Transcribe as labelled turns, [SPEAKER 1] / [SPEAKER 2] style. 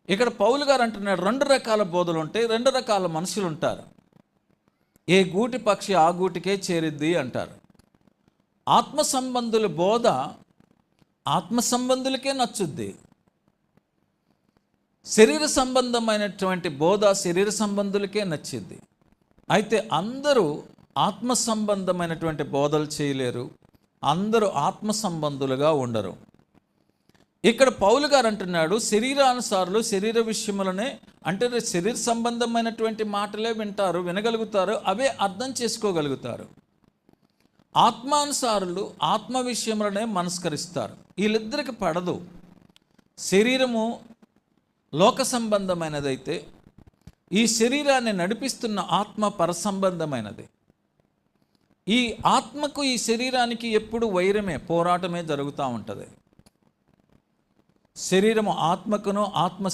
[SPEAKER 1] ఇక్కడ పౌలు గారు అంటున్నాడు, రెండు రకాల బోధలు ఉంటాయి, రెండు రకాల మనుషులు ఉంటారు. ఏ గూటి పక్షి ఆ గూటికే చేరిద్ది అంటారు. ఆత్మ సంబంధుల బోధ ఆత్మ సంబంధులకే నచ్చుద్ది. శరీర సంబంధమైనటువంటి బోధ శరీర సంబంధులకే నచ్చింది. అయితే అందరూ ఆత్మ సంబంధమైనటువంటి బోధలు చేయలేరు, అందరూ ఆత్మ సంబంధులుగా ఉండరు. ఇక్కడ పౌలు గారు అంటున్నాడు, శరీరానుసారులు శరీర విషయములనే, అంటే శరీర సంబంధమైనటువంటి మాటలే వింటారు, వినగలుగుతారు, అవే అర్థం చేసుకోగలుగుతారు. ఆత్మానుసారులు ఆత్మ విషయములనే మనస్కరిస్తారు. వీళ్ళిద్దరికి పడదు. శరీరము లోక సంబంధమైనదైతే ఈ శరీరాన్ని నడిపిస్తున్న ఆత్మ పరసంబంధమైనది. ఈ ఆత్మకు ఈ శరీరానికి ఎప్పుడు వైరమే, పోరాటమే జరుగుతూ ఉంటుంది. శరీరము ఆత్మకును, ఆత్మ